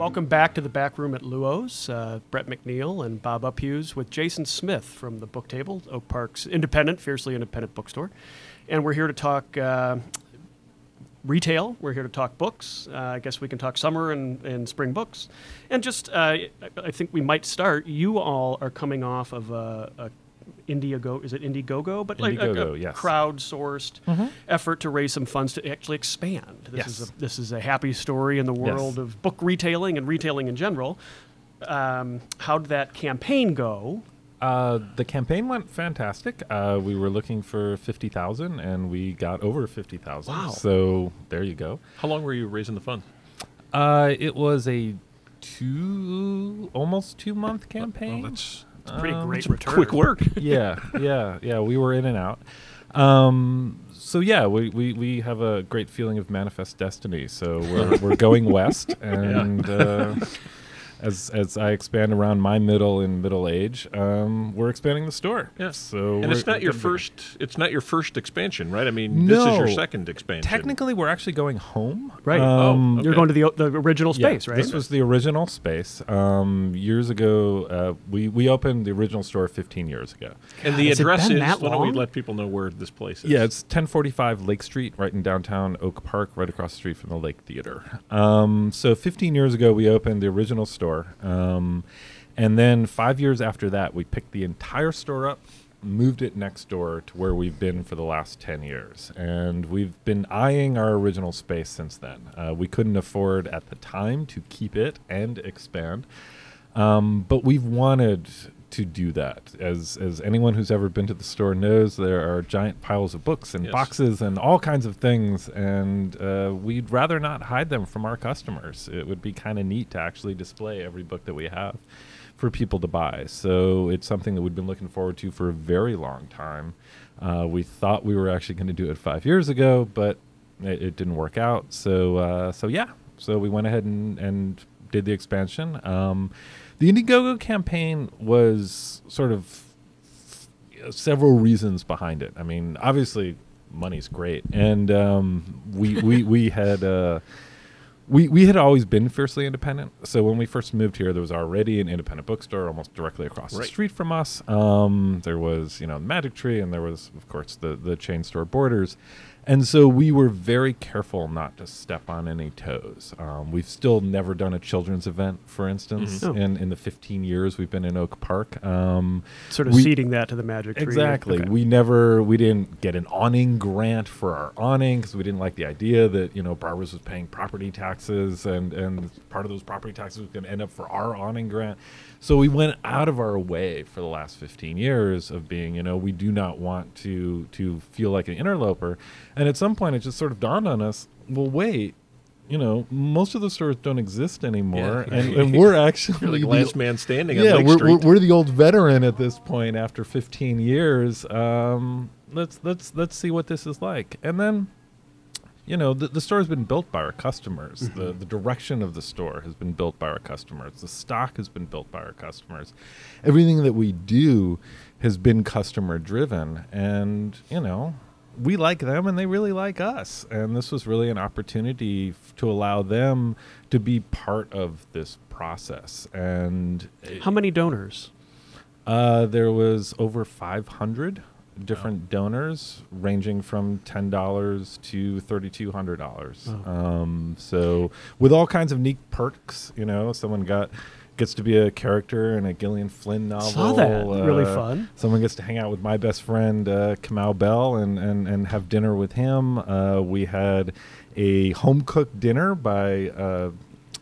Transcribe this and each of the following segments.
Welcome back to the back room at Luo's. Brett McNeil and Bob Uphues with Jason Smith from the Book Table, Oak Park's fiercely independent bookstore. And we're here to talk retail. We're here to talk books. I guess we can talk summer and spring books. And just, I think we might start. You all are coming off of a Indiegogo, is it Indiegogo? But like Indiegogo, a yes. crowdsourced effort to raise some funds to actually expand. This is a happy story in the world of book retailing and retailing in general. How did that campaign go? The campaign went fantastic. We were looking for 50,000, and we got over 50,000. Wow! So there you go. How long were you raising the fund? It was a almost 2 month campaign. Well, that's pretty great return. Quick work. yeah. We were in and out. So yeah, we have a great feeling of manifest destiny. So we're going west, and as I expand around my middle age, we're expanding the store. Yeah. So and it's not your first. It's not your first expansion, right? I mean, this is your second expansion. Technically, we're actually going home. Right. Okay. You're going to the original space, right? This was the original space. Years ago, we opened the original store 15 years ago. And the address is. Why don't we let people know where this place is? Yeah, it's 1045 Lake Street, right in downtown Oak Park, right across the street from the Lake Theater. So 15 years ago, we opened the original store. And then 5 years after that, we picked the entire store up, moved it next door to where we've been for the last 10 years. And we've been eyeing our original space since then. We couldn't afford at the time to keep it and expand. But we've wanted to do that. As anyone who's ever been to the store knows, there are giant piles of books and boxes and all kinds of things, and we'd rather not hide them from our customers. It would be kind of neat to actually display every book that we have for people to buy. So it's something that we've been looking forward to for a very long time. We thought we were actually going to do it 5 years ago, but it didn't work out. So we went ahead and did the expansion. The Indiegogo campaign was sort of several reasons behind it. I mean, obviously, money's great, and we had always been fiercely independent. So when we first moved here, there was already an independent bookstore almost directly across the street from us. There was, the Magic Tree, and there was, of course, the chain store Borders. And so we were very careful not to step on any toes. We've still never done a children's event, for instance, in the 15 years we've been in Oak Park. Sort of ceding that to the Magic Tree. Exactly. Okay. We didn't get an awning grant for our awning because we didn't like the idea that, Barbara's was paying property taxes and part of those property taxes was going to end up for our awning grant. So we went out of our way for the last 15 years of being, we do not want to feel like an interloper. And at some point, it just sort of dawned on us, well, wait, most of the stores don't exist anymore. Yeah. And we're actually You're the last man standing on Lake Street. We're the old veteran at this point after 15 years. Let's see what this is like. And then, the store has been built by our customers. Mm-hmm. The direction of the store has been built by our customers. The stock has been built by our customers. Everything that we do has been customer driven. And, we like them and they really like us. And this was really an opportunity to allow them to be part of this process. And how many donors? There was over 500 different donors, ranging from $10 to $3,200. So with all kinds of neat perks, someone gets to be a character in a Gillian Flynn novel. Saw that. Really fun. Someone gets to hang out with my best friend, Kamau Bell, and have dinner with him. We had a home-cooked dinner by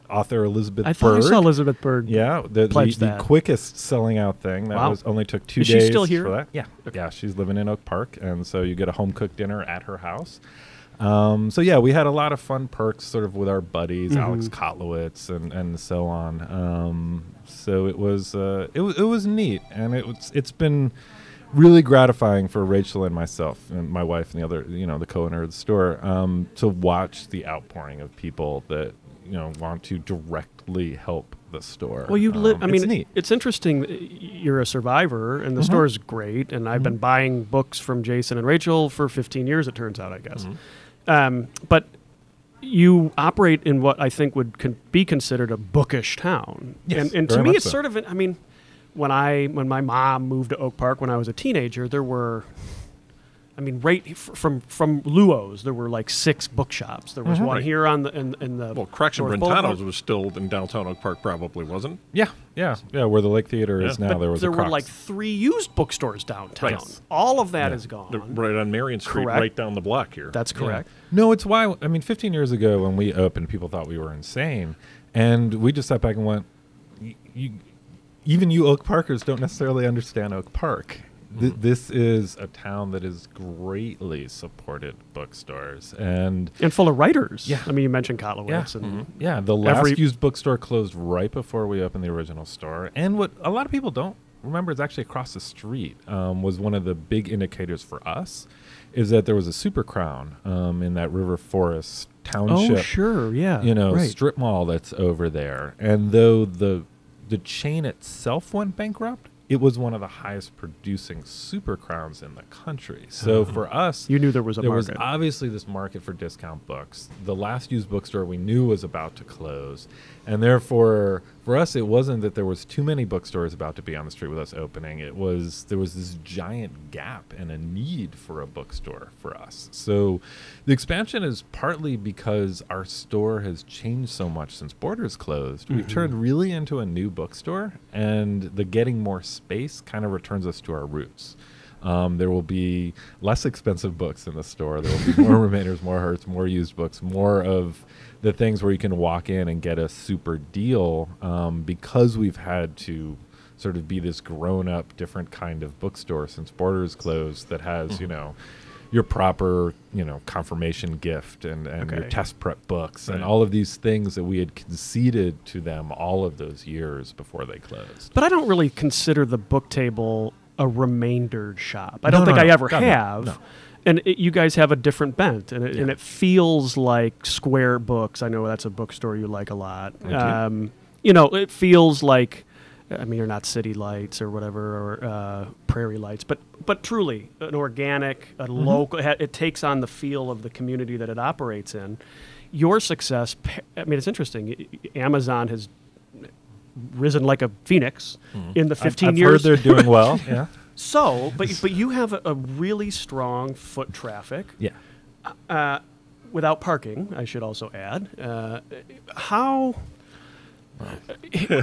author Elizabeth Berg. I thought I saw Elizabeth Berg. Yeah, the quickest selling out thing. That only took 2 days. Is she still here? For that. Yeah. Okay. Yeah, she's living in Oak Park, and so you get a home-cooked dinner at her house. We had a lot of fun perks sort of with our buddies, Alex Kotlowitz and so on. So it was neat, and it's been really gratifying for Rachel and myself and my wife and the other, the co-owner of the store, to watch the outpouring of people that, want to directly help the store. Well, it's neat. It's interesting. You're a survivor, and the store is great. And I've been buying books from Jason and Rachel for 15 years. It turns out, I guess. But you operate in what I think would be considered a bookish town. Yes, and to very me, much it's so. sort of, I mean, when my mom moved to Oak Park when I was a teenager, there were, I mean, right from Luo's, there were like 6 bookshops. There was one Right. here on the in the Well, Cracks and North Brentano's Boulevard. was still in downtown Oak Park, probably, wasn't it? Yeah, where the Lake Theater is Yeah. now. But there was there a were Crocs. like 3 used bookstores downtown. Right. All of that Yeah. is gone. They're right on Marion Street, Correct. right down the block here. That's correct. No, it's why, I mean, 15 years ago when we opened, people thought we were insane. And we just sat back and went, even you Oak Parkers don't necessarily understand Oak Park. This is a town that has greatly supported bookstores. And full of writers. Yeah. I mean, you mentioned Kotlowitz. And yeah, the last used bookstore closed right before we opened the original store. And what a lot of people don't remember is actually across the street was one of the big indicators for us is that there was a Super Crown in that River Forest township. Oh, sure, yeah. right. Strip mall that's over there. And though the chain itself went bankrupt, it was one of the highest producing Super Crowns in the country. So for us, You knew there was a there market. was obviously this market for discount books. The last used bookstore we knew was about to close. And therefore, for us, it wasn't that there was too many bookstores about to be on the street with us opening. There was this giant gap and a need for a bookstore for us. So the expansion is partly because our store has changed so much since Borders closed. We've turned really into a new bookstore, and the getting more space kind of returns us to our roots. There will be less expensive books in the store. There will be more Remainders, more Hertz, more used books, more of the things where you can walk in and get a super deal because we've had to sort of be this grown-up, different kind of bookstore since Borders closed that has, your proper, confirmation gift and your test prep books and all of these things that we had conceded to them all of those years before they closed. But I don't really consider the book table a remainder shop. I don't think I ever have. No. And you guys have a different bent, and it feels like Square Books. I know that's a bookstore you like a lot. It feels like, I mean, you're not City Lights or whatever, or Prairie Lights, but truly an organic, a local. It takes on the feel of the community that it operates in. Your success, I mean, it's interesting. Amazon has risen like a phoenix in the 15 I've years. heard they're doing well. Yeah. So, but you have a really strong foot traffic. Yeah. Without parking, I should also add. How?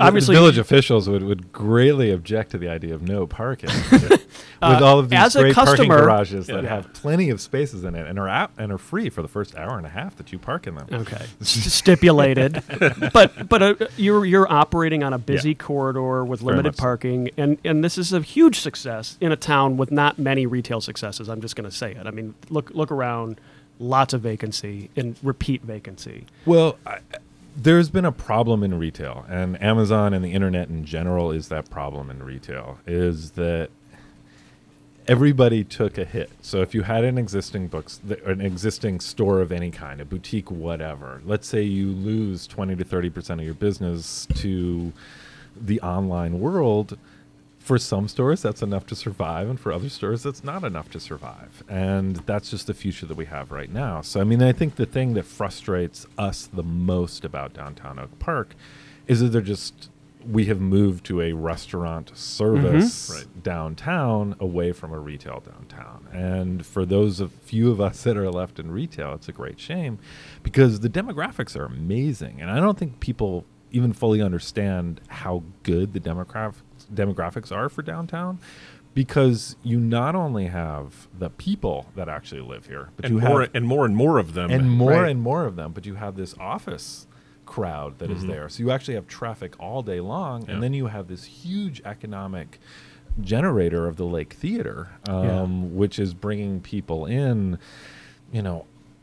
Obviously, village officials would greatly object to the idea of no parking with all of these as a great parking customer- garages that have plenty of spaces in it and are free for the first hour and a half that you park in them. Okay, stipulated, but you're operating on a busy corridor with Very limited much so. parking, and this is a huge success in a town with not many retail successes. I'm just going to say it. I mean, look around, lots of vacancy and repeat vacancy. Well, there's been a problem in retail, and Amazon and the internet in general is that problem in retail, is that everybody took a hit. So if you had an existing store of any kind, a boutique, whatever, let's say you lose 20 to 30% of your business to the online world. For some stores, that's enough to survive, and for other stores, that's not enough to survive. And that's just the future that we have right now. So, I mean, I think the thing that frustrates us the most about downtown Oak Park is that we have moved to a restaurant service downtown away from a retail downtown. And for those few of us that are left in retail, it's a great shame because the demographics are amazing. And I don't think people even fully understand how good the demographics are for downtown, because you not only have the people that actually live here, but and you more have and more of them, and more of them, but you have this office crowd that is there. So you actually have traffic all day long, and then you have this huge economic generator of the Lake Theater, which is bringing people in,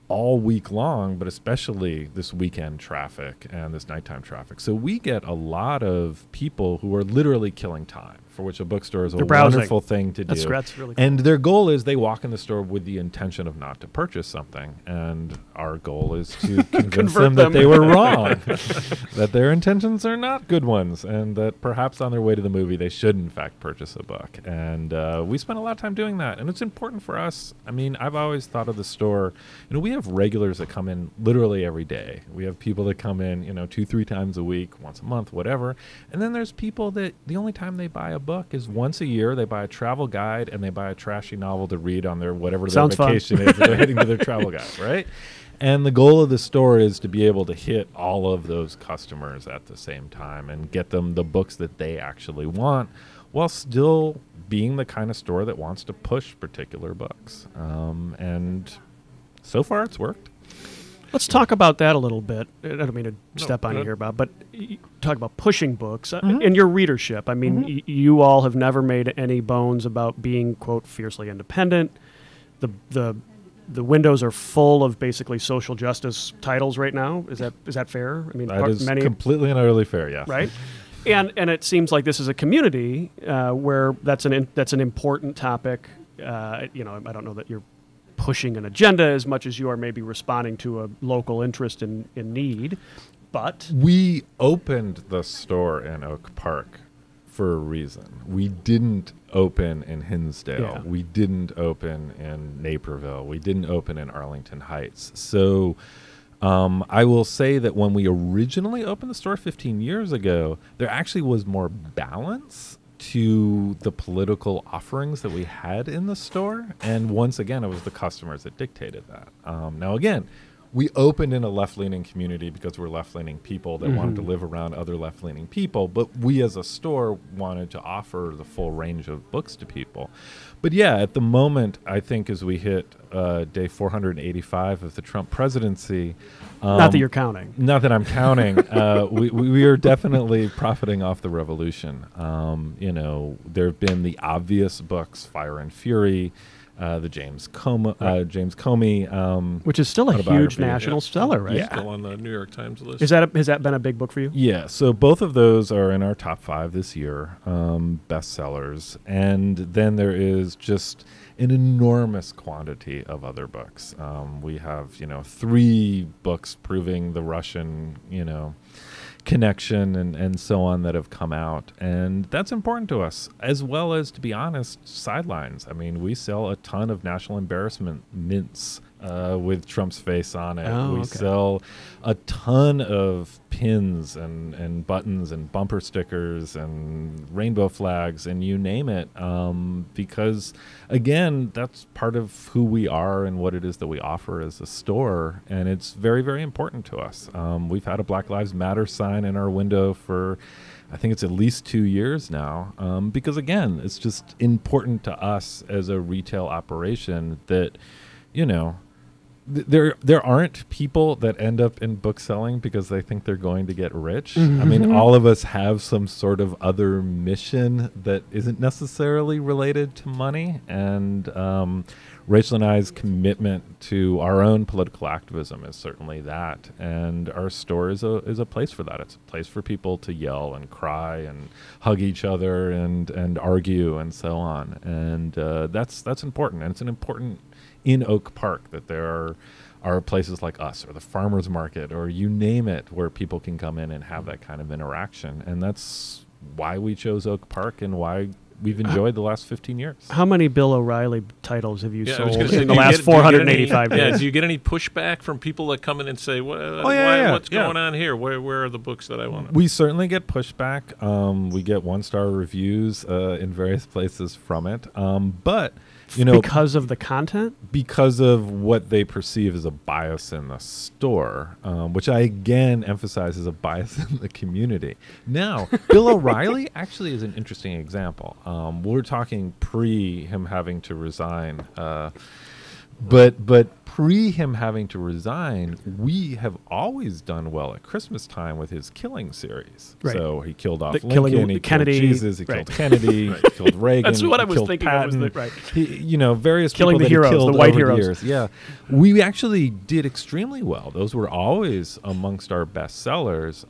all week long, but especially this weekend traffic and this nighttime traffic. So we get a lot of people who are literally killing time for which a bookstore is a They're browsing. wonderful thing to do. That's really cool. And their goal is they walk in the store with the intention of not to purchase something. And our goal is to convince them that they were wrong, that their intentions are not good ones, and that perhaps on their way to the movie they should, in fact, purchase a book. And we spend a lot of time doing that. And it's important for us. I mean, I've always thought of the store, we have regulars that come in literally every day. We have people that come in, 2-3 times a week, once a month, whatever. And then there's people that the only time they buy a book is once a year. They buy a travel guide and they buy a trashy novel to read on their whatever their vacation is. They're heading to their travel guide, right? And the goal of the store is to be able to hit all of those customers at the same time and get them the books that they actually want, while still being the kind of store that wants to push particular books. And so far, it's worked. Let's talk about that a little bit. I don't mean to step on you here, Bob, but talk about pushing books and your readership. I mean, you all have never made any bones about being, quote, fiercely independent. The windows are full of basically social justice titles right now. Is that fair? I mean, that is completely and utterly fair. Yes. Right. And it seems like this is a community where that's an important topic. I don't know that you're pushing an agenda as much as you are maybe responding to a local interest in need, but we opened the store in Oak Park for a reason. We didn't open in Hinsdale. Yeah. We didn't open in Naperville. We didn't open in Arlington Heights. So I will say that when we originally opened the store 15 years ago, there actually was more balance to the political offerings that we had in the store. And once again, it was the customers that dictated that. Now, again, we opened in a left-leaning community because we're left-leaning people that wanted to live around other left-leaning people. But we as a store wanted to offer the full range of books to people. But yeah, at the moment, I think as we hit day 485 of the Trump presidency. Not that you're counting. Not that I'm counting. We are definitely profiting off the revolution. There have been the obvious books, Fire and Fury, the James Comey, which is still a huge national seller, right? Yeah. Still on the New York Times list. Has that been a big book for you? Yeah. So both of those are in our top 5 this year, bestsellers, and then there is just an enormous quantity of other books. We have 3 books proving the Russian connection and so on that have come out, and that's important to us, as well as, to be honest, sidelines. I mean, we sell a ton of national embarrassment mints with Trump's face on it. We sell a ton of pins and buttons and bumper stickers and rainbow flags and you name it, because again, that's part of who we are and what it is that we offer as a store, and it's very, very important to us. We've had a Black Lives Matter sign in our window for, I think it's at least 2 years now, because again, it's just important to us as a retail operation that there aren't people that end up in book selling because they think they're going to get rich. I mean, all of us have some sort of other mission that isn't necessarily related to money. And Rachel and I's commitment to our own political activism is certainly that. And our store is a place for that. It's a place for people to yell and cry and hug each other and argue and so on. And that's important. And it's an important in Oak Park that there are places like us or the farmers market or you name it where people can come in and have that kind of interaction. And that's why we chose Oak Park and why we've enjoyed the last 15 years. How many Bill O'Reilly titles have you sold in the last 485 days? Do you get any pushback from people that come in and say, what's going on here? Where are the books that I want? We certainly get pushback. We get 1-star reviews in various places from it. But because of the content? Because of what they perceive as a bias in the store, which I again emphasize as a bias in the community. Now, Bill O'Reilly actually is an interesting example. We're talking pre him having to resign, but pre him having to resign, we have always done well at Christmas time with his killing series. Right. So he killed off Lincoln, killing he Kennedy, killed Jesus, he killed Kennedy, he killed Reagan. That's what I was killed thinking. Patton. Right. He, various Killing people the that heroes, he killed the white over heroes. the years. Yeah, we actually did extremely well. Those were always amongst our best sellers.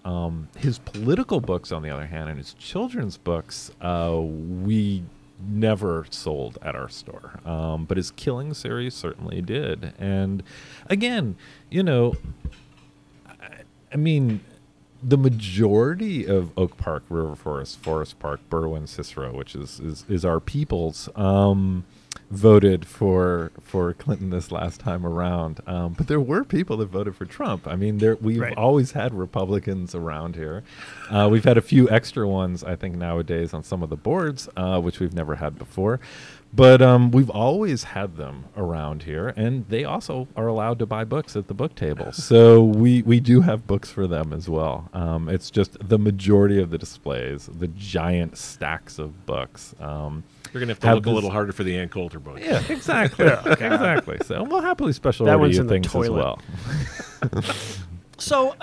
His political books, on the other hand, and his children's books, we never sold at our store. But his killing series certainly did. And again, I mean, the majority of Oak Park, River Forest, Forest Park, Berwyn, Cicero, which is our people's, voted for Clinton this last time around. But there were people that voted for Trump. I mean, we've always had Republicans around here. We've had a few extra ones, I think, nowadays on some of the boards, which we've never had before. But we've always had them around here, and they also are allowed to buy books at the book table. So we do have books for them as well. It's just the majority of the displays, the giant stacks of books. You're going to have to look a little harder for the Ann Coulter book. Yeah, exactly. Exactly. So we'll happily special order you things as well. So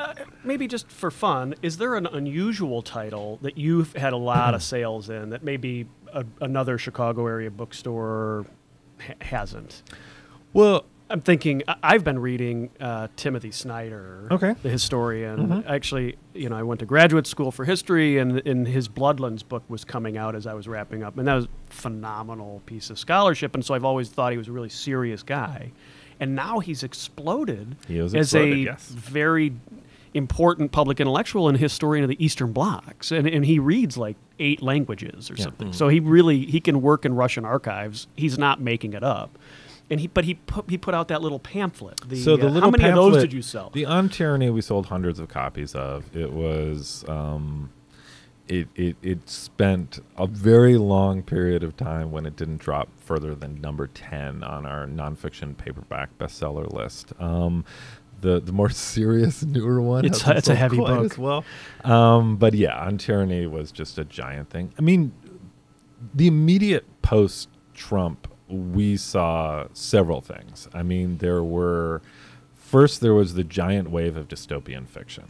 maybe just for fun, is there an unusual title that you've had a lot of sales in that maybe another Chicago area bookstore hasn't? Well, I'm thinking, I've been reading Timothy Snyder, the historian. Actually, I went to graduate school for history, and his Bloodlands book was coming out as I was wrapping up. And that was a phenomenal piece of scholarship. And so I've always thought he was a really serious guy. And now he's exploded as a very important public intellectual and historian of the Eastern Blocs. And he reads like 8 languages or something. So he can work in Russian archives. He's not making it up. And he put out that little pamphlet. So the little how many pamphlet, of those did you sell? The On Tyranny we sold hundreds of copies of. It was it spent a very long period of time when it didn't drop further than number 10 on our nonfiction paperback bestseller list. The more serious, newer one. It's a heavy book as well. But yeah, On Tyranny was just a giant thing. I mean, the immediate post-Trump, we saw several things. I mean, there was the giant wave of dystopian fiction.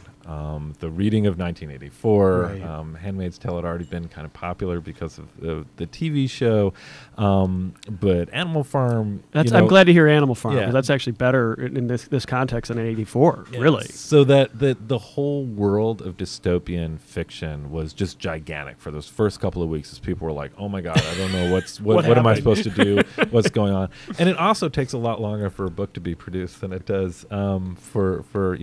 The reading of 1984, Handmaid's Tale had already been kind of popular because of the TV show, but Animal Farm. I'm glad to hear Animal Farm. Yeah. That's actually better in this context than 84, really. So that the whole world of dystopian fiction was just gigantic for those first couple of weeks, as people were like, "Oh my God, I don't know what am I supposed to do? What's going on?" And it also takes a lot longer for a book to be produced than it does for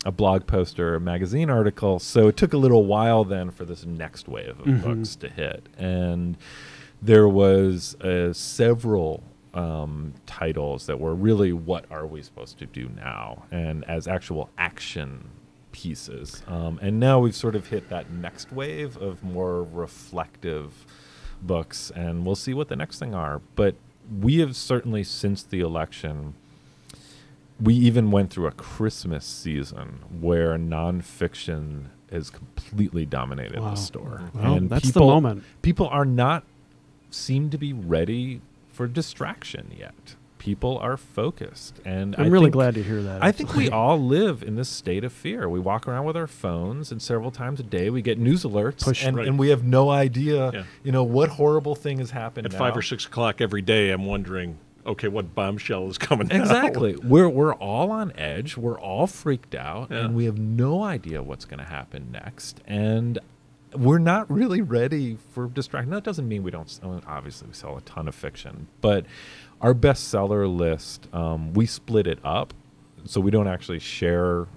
a blog post or a magazine article. So it took a little while then for this next wave of books to hit. And there was several titles that were really, what are we supposed to do now? And as actual action pieces. And now we've sort of hit that next wave of more reflective books, and we'll see what the next thing are. But we have certainly, since the election, we even went through a Christmas season where nonfiction has completely dominated the store. Well, and that's the moment. People seem to be ready for distraction yet. People are focused. And I'm really glad to hear that. I think we all live in this state of fear. We walk around with our phones, and several times a day we get news alerts, and we have no idea, what horrible thing has happened at now. 5 or 6 o'clock every day, I'm wondering, okay, what bombshell is coming Exactly. out? We're all on edge. We're all freaked out, and we have no idea what's going to happen next. And we're not really ready for distraction. That doesn't mean we don't. Obviously, we sell a ton of fiction, but our bestseller list, we split it up, so we don't actually share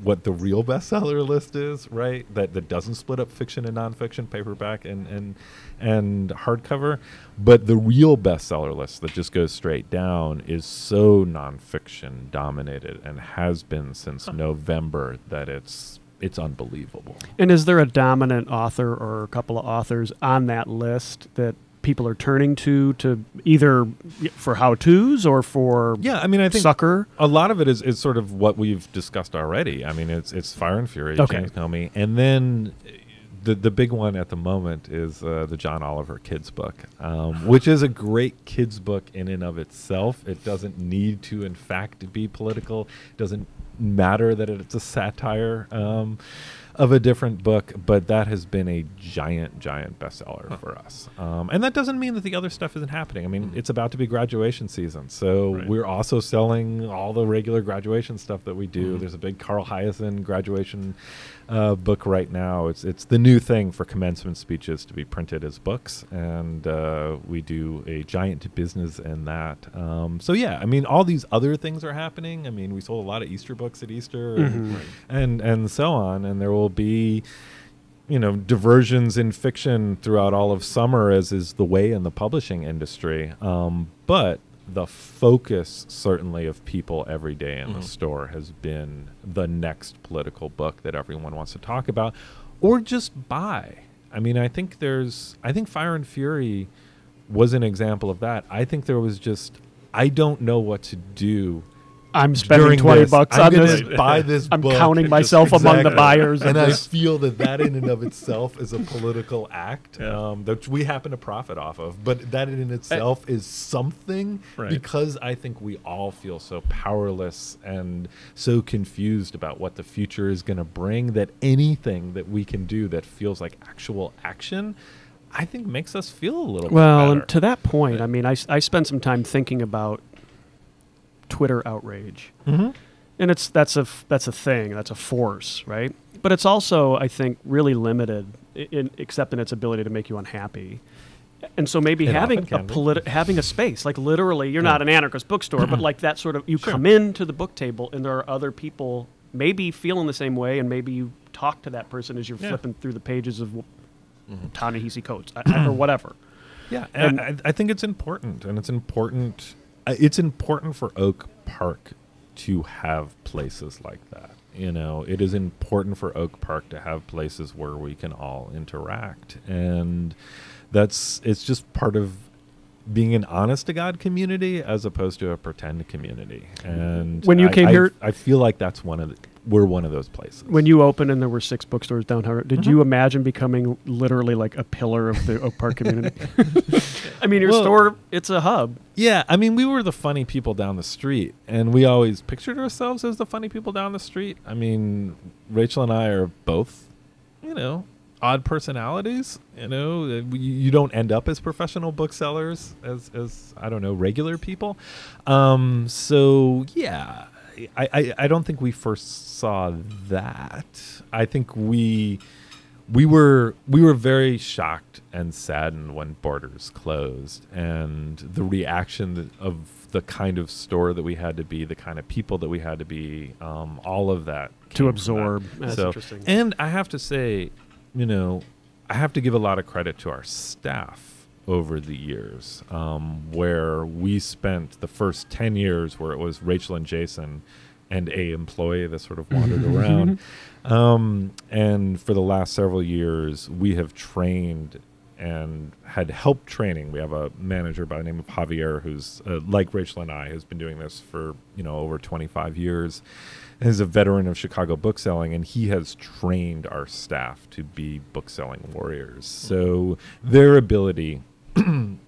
what the real bestseller list is, right? That doesn't split up fiction and nonfiction, paperback and hardcover. But the real bestseller list that just goes straight down is so nonfiction dominated and has been since November that it's unbelievable. And is there a dominant author or a couple of authors on that list that people are turning to either for how-tos or for I think sucker? A lot of it is sort of what we've discussed already. I mean, it's Fire and Fury, James Comey, and then the big one at the moment is the John Oliver kids book, which is a great kids book in and of itself. It doesn't need to, in fact, be political. It doesn't matter that it's a satire of a different book, but that has been a giant bestseller for us. And that doesn't mean that the other stuff isn't happening. I mean, it's about to be graduation season, so we're also selling all the regular graduation stuff that we do. There's a big Carl Hiaasen graduation book right now. It's the new thing for commencement speeches to be printed as books, and we do a giant business in that. So yeah, I mean, all these other things are happening. I mean, we sold a lot of Easter books at Easter, and so on, and there will be, you know, diversions in fiction throughout all of summer, as is the way in the publishing industry. But the focus, certainly, of people every day in the store has been the next political book that everyone wants to talk about or just buy. I mean, I think Fire and Fury was an example of that. I think there was just, I don't know what to do. I'm spending $20 on this. Buy this I'm book. counting myself among the buyers. And I feel that in and of itself is a political act that we happen to profit off of. But that in itself is something, because I think we all feel so powerless and so confused about what the future is going to bring, that anything that we can do that feels like actual action, I think makes us feel a little bit better. And to that point, I mean, I spent some time thinking about Twitter outrage, and that's a thing, that's a force, right? But it's also, I think, really limited except in its ability to make you unhappy. And so maybe having a space, like literally, you're not an anarchist bookstore, but like that sort of, you come into the book table and there are other people maybe feeling the same way, and maybe you talk to that person as you're flipping through the pages of Ta-Nehisi Coates or whatever. Yeah, and I think it's important, and it's important. It's important for Oak Park to have places like that. You know, it is important for Oak Park to have places where we can all interact, and it's just part of being an honest-to-God community as opposed to a pretend community. And when you came here, I feel like we're one of those places. When you opened and there were 6 bookstores downtown, did you imagine becoming literally like a pillar of the Oak Park community? I mean, your store, it's a hub. Yeah, I mean, we were the funny people down the street, and we always pictured ourselves as the funny people down the street. I mean, Rachel and I are both, you know, odd personalities. You know, you don't end up as professional booksellers as I don't know, regular people. So yeah, I don't think we first saw that. I think we were very shocked and saddened when Borders closed, and the reaction of the kind of store that we had to be, the kind of people that we had to be, all of that to absorb. That's interesting. And I have to say, you know, I have to give a lot of credit to our staff over the years, where we spent the first 10 years where it was Rachel and Jason and a employee that sort of wandered around. And for the last several years, we have trained and had help training. We have a manager by the name of Javier, who's like Rachel and I, has been doing this for, you know, over 25 years. He's a veteran of Chicago bookselling, and he has trained our staff to be bookselling warriors. So their ability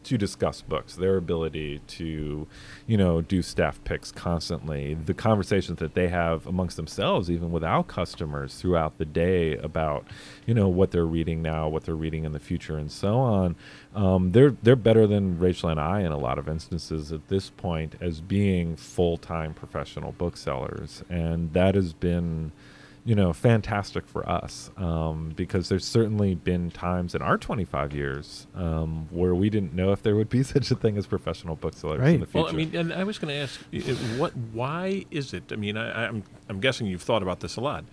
to discuss books, their ability to, you know, do staff picks constantly, the conversations that they have amongst themselves, even without customers throughout the day about, you know, what they're reading now, what they're reading in the future, and so on. They're better than Rachel and I in a lot of instances at this point as being full-time professional booksellers, and that has been, you know, fantastic for us, because there's certainly been times in our 25 years where we didn't know if there would be such a thing as professional booksellers in the future. Well, I mean, and I was going to ask, why is it? I mean, I'm guessing you've thought about this a lot.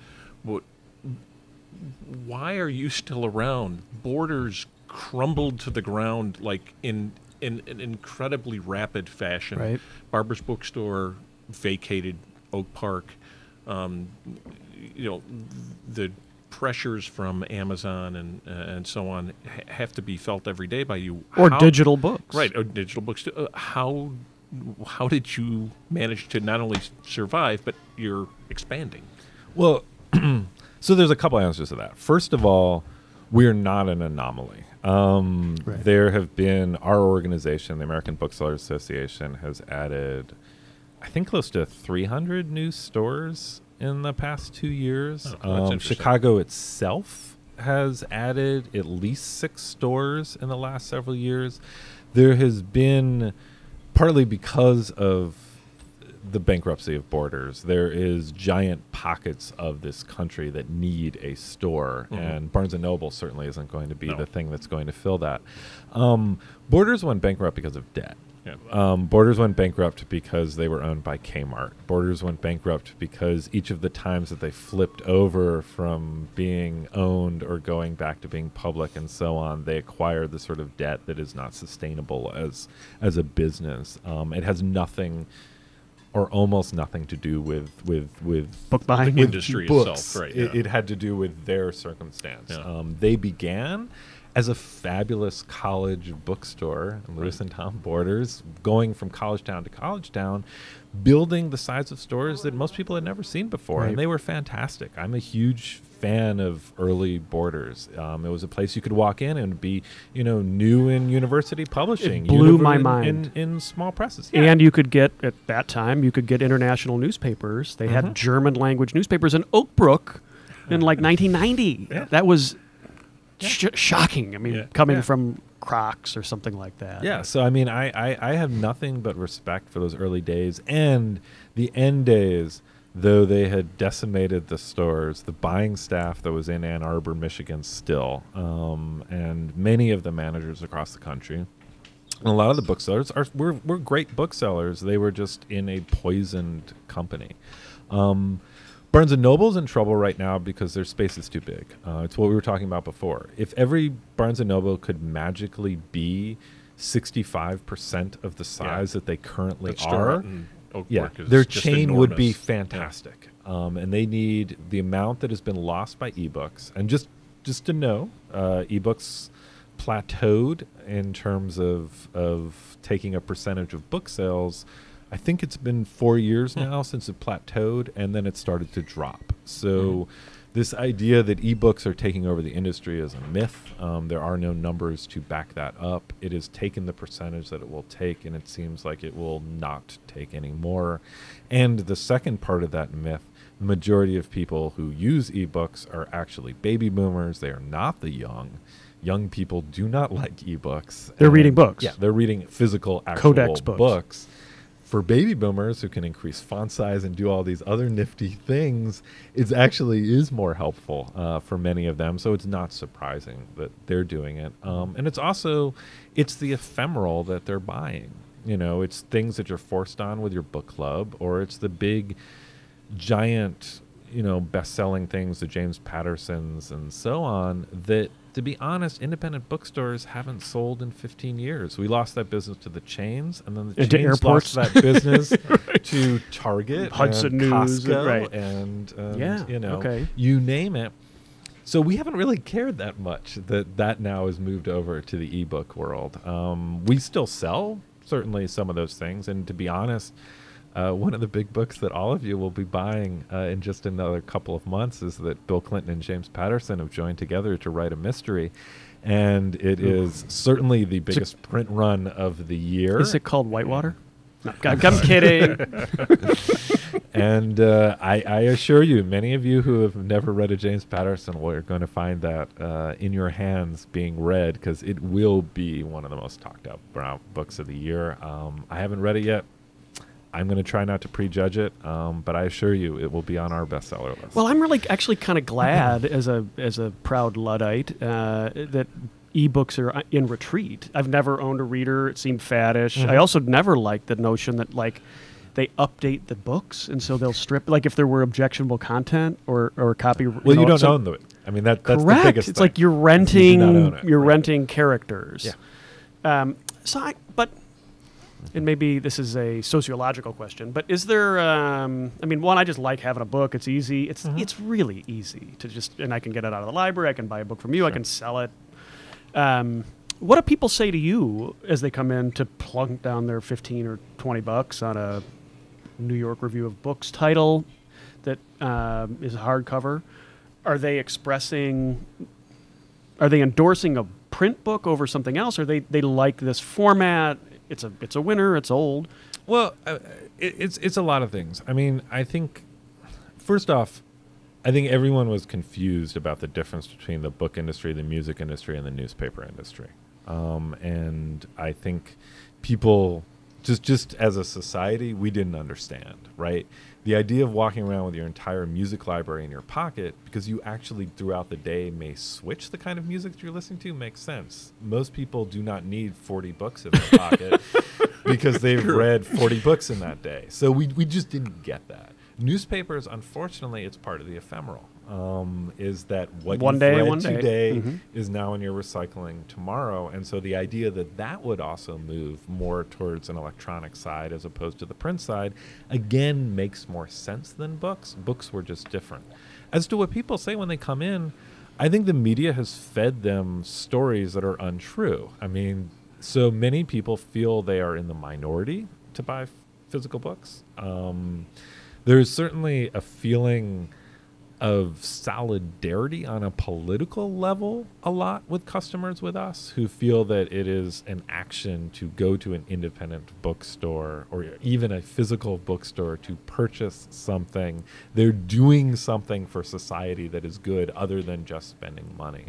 Why are you still around? Borders crumbled to the ground like in an incredibly rapid fashion. Right. Barbara's Bookstore vacated Oak Park. You know, the pressures from Amazon and so on have to be felt every day by you. Or digital books. Right, or digital books. How did you manage to not only survive, but you're expanding? Well, so there's a couple answers to that. First of all, we're not an anomaly. Right. There have been, our organization, the American Booksellers Association, has added, I think, close to 300 new stores in the past 2 years. Oh, that's interesting. Chicago itself has added at least 6 stores in the last several years. There has been, partly because of the bankruptcy of Borders, there is giant pockets of this country that need a store, and Barnes & Noble certainly isn't going to be the thing that's going to fill that. Borders went bankrupt because of debt. Yeah. Borders went bankrupt because they were owned by Kmart. Borders went bankrupt because each of the times that they flipped over from being owned or going back to being public and so on, they acquired the sort of debt that is not sustainable as a business. It has nothing or almost nothing to do with Book buying. The industry books. itself, right? It had to do with their circumstance. Yeah. They began as a fabulous college bookstore, Lewis and Tom Borders, going from college town to college town, building the size of stores that most people had never seen before, Right. and they were fantastic. I'm a huge fan of early Borders. It was a place you could walk in and be, new in university publishing. It blew my in- mind. in small presses. Yeah. And you could get, at that time, international newspapers. They had German language newspapers in Oak Brook in like 1990. Yeah. That was shocking. I mean, Yeah. coming Yeah. from Crocs or something like that. Yeah, so I mean, I have nothing but respect for those early days and the end days. Though they had decimated the stores, the buying staff that was in Ann Arbor, Michigan still, and many of the managers across the country, and a lot of the booksellers were great booksellers. They were just in a poisoned company. Barnes & Noble's in trouble right now because their space is too big. It's what we were talking about before. If every Barnes & Noble could magically be 65% of the size that they currently That store are, out in Oak yeah, Brook is their just chain would be enormous. fantastic. And they need the amount that has been lost by ebooks. And just to know, ebooks plateaued in terms of taking a percentage of book sales. I think it's been 4 years now since it plateaued, and then it started to drop. So this idea that ebooks are taking over the industry is a myth. There are no numbers to back that up. It has taken the percentage that it will take, and it seems like it will not take any more. And the second part of that myth, the majority of people who use ebooks are actually baby boomers. They are not the young. Young people do not like ebooks. They're reading books. Yeah, they're reading physical, actual Codex books. For baby boomers who can increase font size and do all these other nifty things, it actually is more helpful for many of them. So it's not surprising that they're doing it. And it's the ephemeral that they're buying. It's things that you're forced on with your book club, or it's the big, giant, best-selling things, the James Pattersons and so on, that, to be honest, independent bookstores haven't sold in 15 years. We lost that business to the chains, and then the And to chains airports. lost that business to Target, Hudson and News, Costco, right. and Yeah, okay. you name it. So we haven't really cared that much that now has moved over to the ebook world. We still sell certainly some of those things, and to be honest, one of the big books that all of you will be buying in just another couple of months is that Bill Clinton and James Patterson have joined together to write a mystery, and it is certainly the biggest print run of the year. Is it called Whitewater? No, I'm kidding. And I assure you, many of you who have never read a James Patterson are going to find that in your hands being read, because it will be one of the most talked about books of the year. I haven't read it yet. I'm going to try not to prejudge it, but I assure you it will be on our bestseller list. Well, I'm really actually kind of glad as a proud Luddite that ebooks are in retreat. I've never owned a reader. It seemed faddish. I also never liked the notion that they update the books, and so they'll strip, like if there were objectionable content or copy. Well, you don't own them. I mean, that's correct. the biggest It's thing. like you're You do renting. not own it, You're right. renting characters. Yeah. And maybe this is a sociological question, but is there? One, I just like having a book. It's easy. It's really easy to just, and I can get it out of the library. I can buy a book from you. I can sell it. What do people say to you as they come in to plunk down their $15 or $20 on a New York Review of Books title that is a hardcover? Are they expressing are they endorsing a print book over something else, or they like this format? It's a winner. It's old. Well, it's a lot of things. I mean, I think first off, I think everyone was confused about the difference between the book industry, the music industry, and the newspaper industry. And I think people, just as a society, we didn't understand, right? The idea of walking around with your entire music library in your pocket, because you actually throughout the day may switch the kind of music that you're listening to, makes sense. Most people do not need 40 books in their pocket because they've read 40 books in that day. So we just didn't get that. Newspapers, unfortunately, it's part of the ephemeral. Is that what one you've day, read one day. today is now in your recycling tomorrow. And so the idea that that would also move more towards an electronic side as opposed to the print side, again, makes more sense than books. Books were just different. As to what people say when they come in, I think the media has fed them stories that are untrue. I mean, so many people feel they are in the minority to buy physical books. There's certainly a feeling of solidarity on a political level a lot with customers with us who feel that it is an action to go to an independent bookstore or even a physical bookstore to purchase something. They're doing something for society that is good other than just spending money.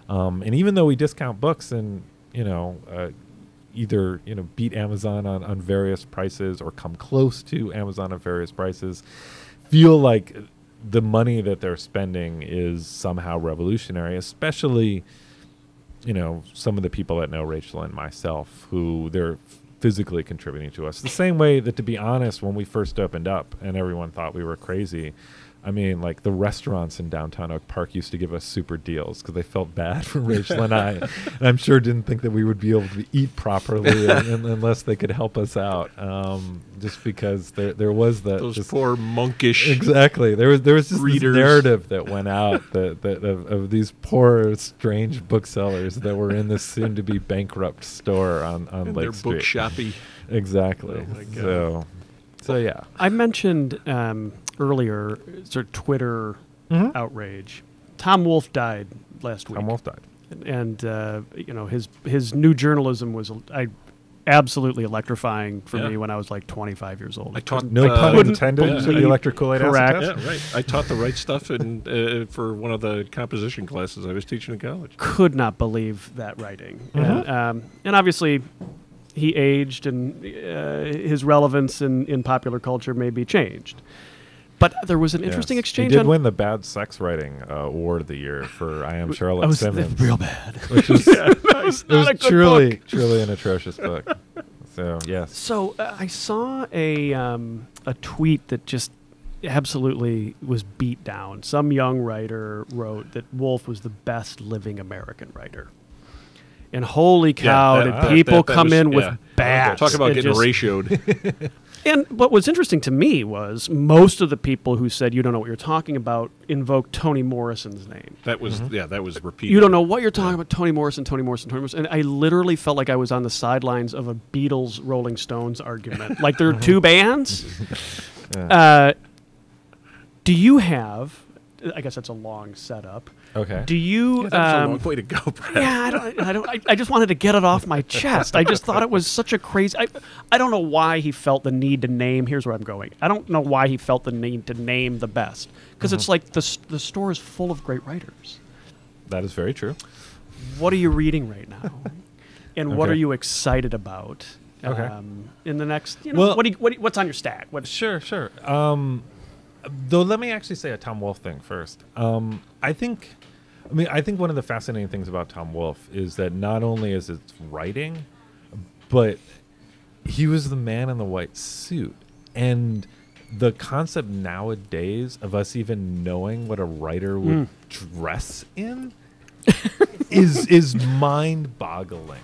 And even though we discount books and, either beat Amazon on various prices or come close to Amazon at various prices, feel like the money that they're spending is somehow revolutionary, especially some of the people that know Rachel and myself who they're physically contributing to us. The same way that, to be honest, when we first opened up and everyone thought we were crazy, I mean, like the restaurants in downtown Oak Park used to give us super deals because they felt bad for Rachel and I. And I'm sure didn't think that we would be able to eat properly unless they could help us out. Just because there was those poor monkish exactly there was just readers. This narrative that went out of these poor strange booksellers that were in this soon to be bankrupt store on Lake Street. Their book shoppy. Exactly. Oh my God. So yeah. I mentioned earlier sort of Twitter outrage. Tom Wolfe died last week. Tom Wolfe died. And his new journalism was absolutely electrifying for me when I was like 25 years old. I taught no pun intended. The electric Kool-Aid correct. acid test? Yeah, right. I taught the right stuff for one of the composition classes I was teaching in college. Could not believe that writing. And obviously he aged and his relevance in popular culture may be changed. But there was an interesting exchange. He did win the Bad Sex Writing Award of the year for I Am Charlotte Simmons. Real bad. Which was, it was truly an atrocious book. So, yes. So I saw a tweet that just absolutely was beat down. Some young writer wrote that Wolfe was the best living American writer. And holy cow, did people come in with bats. Talk about getting ratioed. And what was interesting to me was most of the people who said, you don't know what you're talking about, invoked Toni Morrison's name. That was that was repeated. You don't know what you're talking about, Toni Morrison. And I literally felt like I was on the sidelines of a Beatles Rolling Stones argument. Like there are two bands. Do you have, I guess that's a long setup. Okay. Do you? That's a long way to go, Brad. Yeah, I just wanted to get it off my chest. I just thought it was such a crazy. I don't know why he felt the need to name. Here's where I'm going. I don't know why he felt the need to name the best because it's like the store is full of great writers. That is very true. What are you reading right now, and what are you excited about? Okay. In the next, what's on your stack? Sure. Though let me actually say a Tom Wolfe thing first. I think one of the fascinating things about Tom Wolfe is that not only is it writing, but he was the man in the white suit. And the concept nowadays of us even knowing what a writer would dress in is mind-boggling.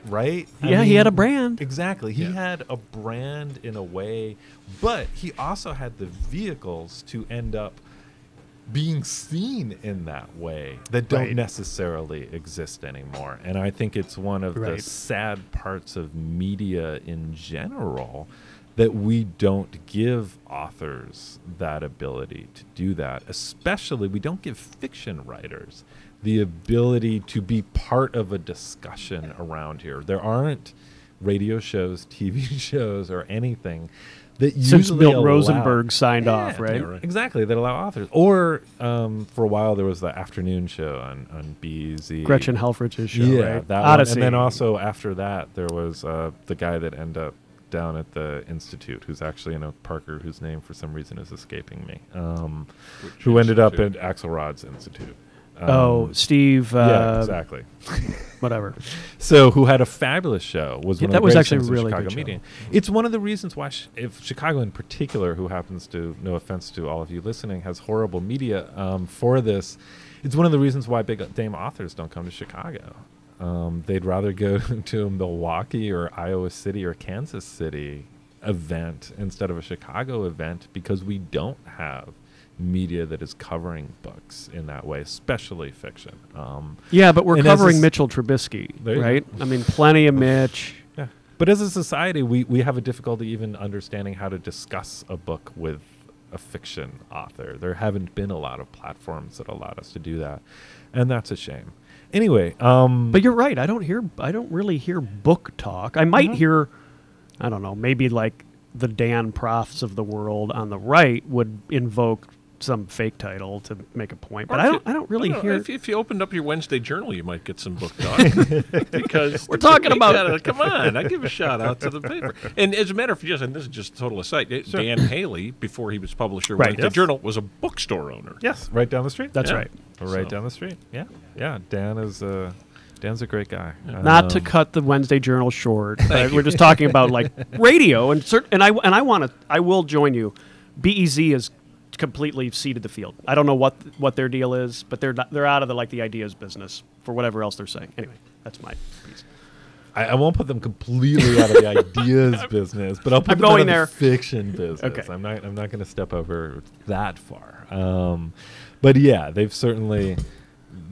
Right? Yeah, he had a brand. Exactly. He had a brand in a way, but he also had the vehicles to end up being seen in that way that don't necessarily exist anymore. And I think it's one of the sad parts of media in general that we don't give authors that ability to do that. Especially, we don't give fiction writers the ability to be part of a discussion around here. There aren't radio shows, TV shows, or anything that Since usually Milt allow, Rosenberg signed off, right? Yeah, right. Exactly, that allow authors. Or for a while there was the afternoon show on BZ. Gretchen Helfrich's show, Yeah, right? that Odyssey. one. And then also after that there was the guy that ended up down at the Institute, who's actually in Oak Parker, whose name for some reason is escaping me, who ended up at Axelrod's Institute. Steve. Yeah, exactly. Whatever. So, who had a fabulous show, was one of that the was great actually things of really Chicago good show. media. It's one of the reasons why, if Chicago in particular, who happens to, no offense to all of you listening, has horrible media for this, it's one of the reasons why big name authors don't come to Chicago. They'd rather go to a Milwaukee or Iowa City or Kansas City event instead of a Chicago event, because we don't have media that is covering books in that way, especially fiction. Yeah, but we're and covering Mitchell Trubisky, There you right? I mean, plenty of Mitch. Yeah. But as a society, we have a difficulty even understanding how to discuss a book with a fiction author. There haven't been a lot of platforms that allowed us to do that, and that's a shame. Anyway, But you're right. I don't really hear book talk. I might hear, I don't know, maybe like the Dan Profts of the world on the right would invoke some fake title to make a point, but I don't really hear. If you opened up your Wednesday journal, you might get some book talk. Because we're talking about. Come on, I give a shout out to the paper. And as a matter of fact, and this is just a total aside, Dan Haley, before he was publisher of Wednesday Journal, was a bookstore owner. Yes, right down the street. That's right. Right down the street. Yeah, yeah. Dan's a great guy. Not to cut the Wednesday Journal short, we're just talking about like radio and I will join you. BEZ is completely seeded the field. I don't know what their deal is, but they're out of the ideas business for whatever else they're saying. Anyway, that's my piece. I won't put them completely out of the ideas business, but I'll put them out of the fiction business. Okay. I'm not going to step over that far. But yeah, they've certainly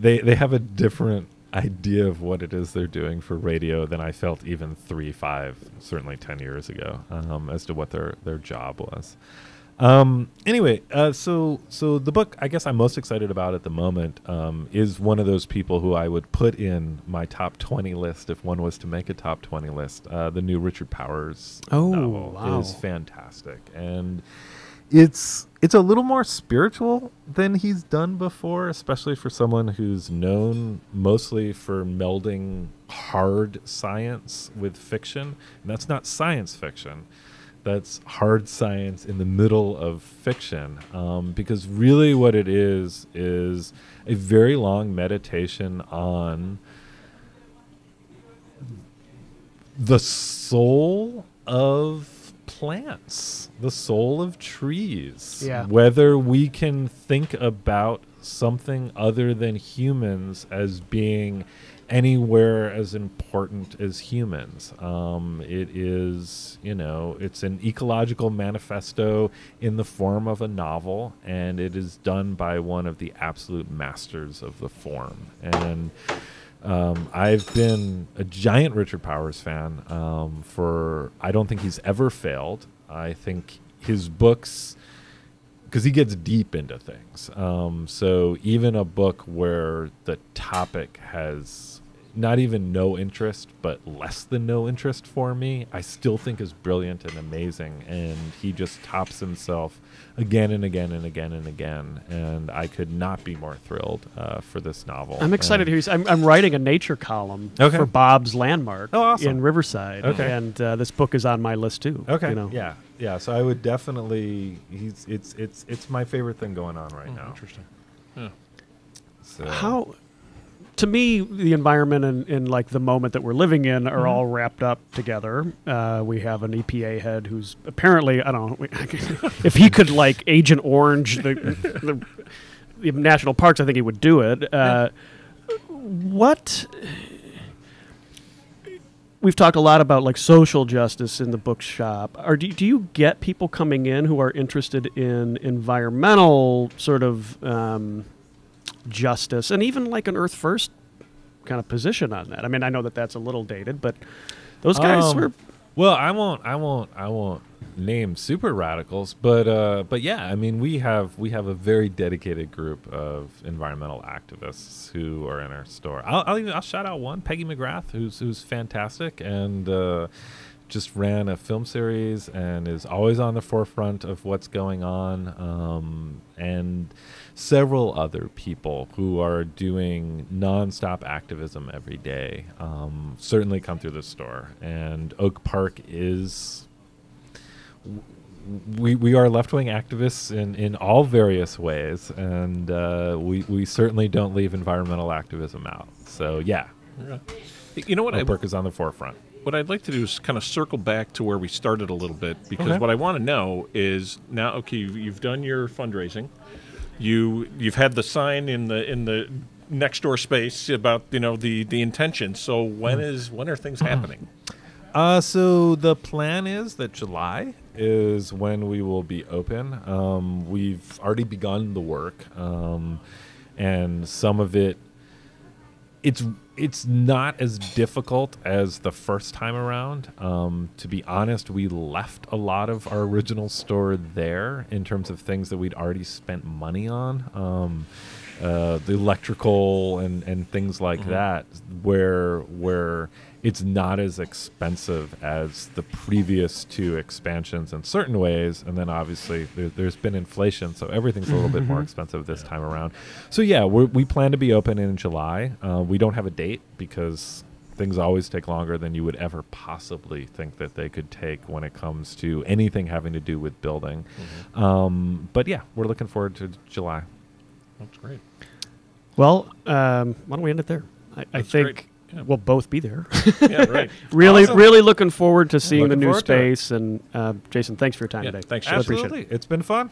they have a different idea of what it is they're doing for radio than I felt even 3, 5, certainly 10 years ago, as to what their job was. Anyway, so the book I guess I'm most excited about at the moment is one of those people who I would put in my top 20 list if one was to make a top 20 list. The new Richard Powers novel is fantastic, and it's a little more spiritual than he's done before, especially for someone who's known mostly for melding hard science with fiction. And that's not science fiction. That's hard science in the middle of fiction, because really what it is a very long meditation on the soul of plants, the soul of trees. Yeah. Whether we can think about something other than humans as being anywhere as important as humans. It is, it's an ecological manifesto in the form of a novel, and it is done by one of the absolute masters of the form. And I've been a giant Richard Powers fan I don't think he's ever failed. I think his books, because he gets deep into things. So even a book where the topic has not even no interest, but less than no interest for me, I still think is brilliant and amazing. And he just tops himself again and again and again and again. And I could not be more thrilled for this novel. I'm excited to hear. I'm writing a nature column for Bob's Landmark in Riverside, and this book is on my list too. Okay, yeah. So I would definitely. It's my favorite thing going on right now. Interesting. Yeah. So. To me, the environment and like the moment that we're living in are all wrapped up together. We have an EPA head who's apparently, I don't know, if he could like Agent Orange the national parks, I think he would do it. We've talked a lot about like social justice in the bookshop. Do you get people coming in who are interested in environmental sort of justice and even like an Earth First kind of position on that? I mean, I know that that's a little dated, but those guys were. Well, I won't name super radicals, but yeah, I mean, we have a very dedicated group of environmental activists who are in our store. I'll shout out one, Peggy McGrath, who's fantastic, and just ran a film series and is always on the forefront of what's going on, and several other people who are doing nonstop activism every day certainly come through the store. And Oak Park is, we are left-wing activists in all various ways, and we certainly don't leave environmental activism out. So yeah, you know what, Oak Park is on the forefront. What I'd like to do is kind of circle back to where we started a little bit, because what I want to know is now, okay, you've done your fundraising, you've had the sign in the next door space about the intention. So when are things happening? So the plan is that July is when we will be open. We've already begun the work, and some of it's not as difficult as the first time around. To be honest, we left a lot of our original store there in terms of things that we'd already spent money on. The electrical and things like that, where it's not as expensive as the previous two expansions in certain ways, and then obviously there's been inflation, so everything's a little bit more expensive this time around. So yeah, we plan to be open in July. We don't have a date because things always take longer than you would ever possibly think that they could take when it comes to anything having to do with building. But yeah, we're looking forward to July. That's great. Well, why don't we end it there? I think we'll both be there. Yeah, right. Really looking forward to seeing the new Looking forward to space. And Jason, thanks for your time today. Thanks, I appreciate it. Absolutely. It's been fun.